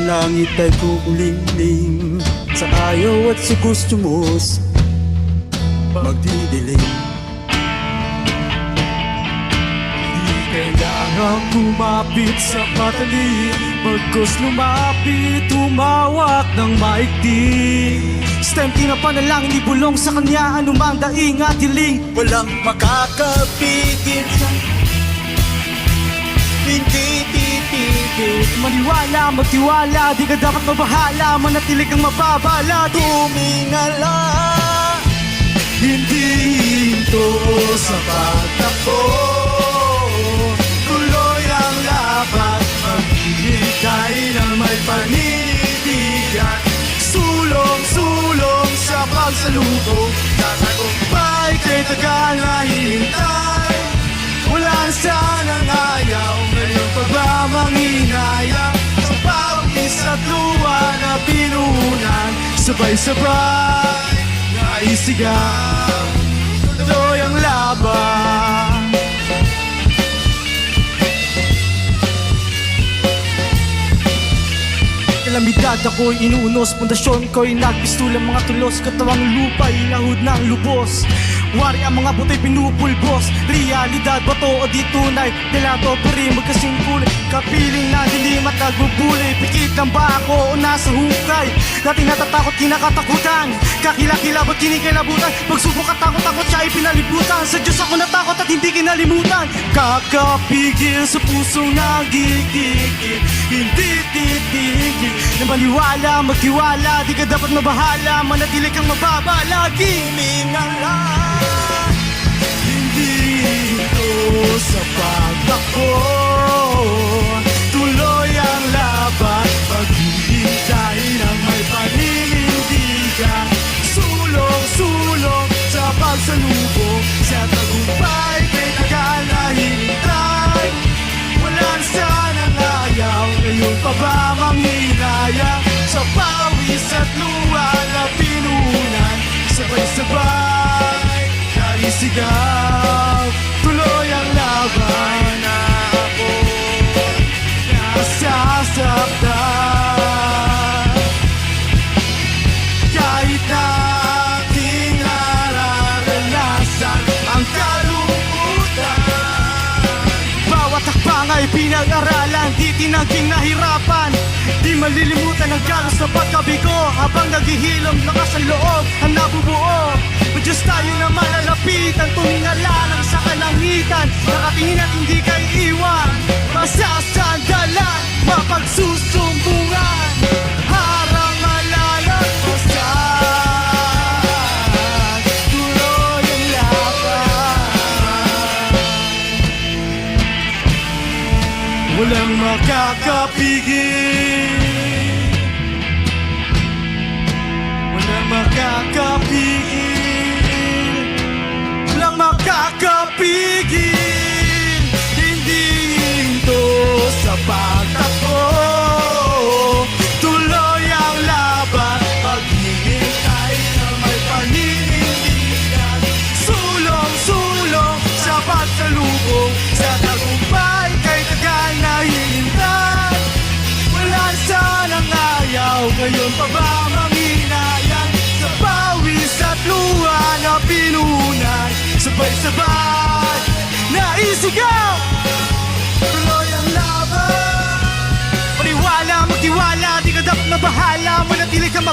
langit ay kukulingling sa ayaw at sa gusto mo's magdidilim. Di kailangan kumapit sa patalim, bagkus lumapit, tumawak ng maigting. Stem tinapanalangin, di bulong sa kanya anumang daing at hiling. Walang makakapigil sa hindi titigil. Maniwala, magtiwala, di ka dapat mabahala, manatilig kang mababala. Tumingala, Hindi ito sa pagtakbo, tuloy ang laban, maghihintay na may panindigan. Sulong-sulong sa pagsalubong, tatagumpay kay tagal na hintay. Wala sanang ayaw, ngayon pa ba manghinayang? Sa pawis at luha na pinunan, sabay-sabay naisigaw, tuloy ang laban. Kalamidad ako'y inuunos, pundasyon ko'y nagpistulang mga tulos, katawang lupa'y lahod ng lubos. Wari ang mga buto'y pinupulbos, realidad ba to o di tunay? Delato pa rin magkasing kulay, kapiling na dilim at nagbubulay. Pikit lang ba ako o nasa hukay? Dati natatakot, kinakatakutan, kakila-kila ba't kinikilabutan? Pagsubok at takot-takot siya ay pinalibutan, sa Diyos ako natakot at hindi kinalimutan. Kakapigil sa pusong nagigigil, hindi titigil. Na maniwala, magtiwala, di ka dapat mabahala, manatili kang mababalagi. tumingala, Hindi ito sa pagtakbo, tuloy ang laban, paghihintay ng may paninindigan. Sulong-sulong sa pagsalubong, sa tagumpay kay tagal na hintay. Walang sanang ayaw, ngayon pa ba manghinayang? Sa pawis at luha na pinunan, sabay-sabay naisigaw, tuloy ang laban. Na ako nasasaktan, kahit na aking nararanasan ang kalungkutan. Bawat hakbang ay pinag-aralan, di tinaging nahirapan, di malilimutan ang galos na pagkabigo. Habang naghihilom, lakas ang loob ang nabubuo. O Diyos tayo na malalapitan, tumingala lang sa kalangitan, nakatingin at hindi kay iwan, masasandalan, mapagsusumbungan, harang malalagpasan, tuloy ang laban. Walang makakapigil, walang makakapigil, walang makakapigil. Hindi ito sa pagtakbo, tuloy ang laban, paghihintay na may paninindigan. Sulong-sulong sa pagsalubong, sa tagumpay kay tagal na hinintay. Wala sanang ayaw, ngayon pa ba manghinayang? Sa pawis at luha na pinunan, sabay-sabay naisigaw, tuloy ang laban. Maniwala, magtiwala, di ka dapat mabahala, manatili kang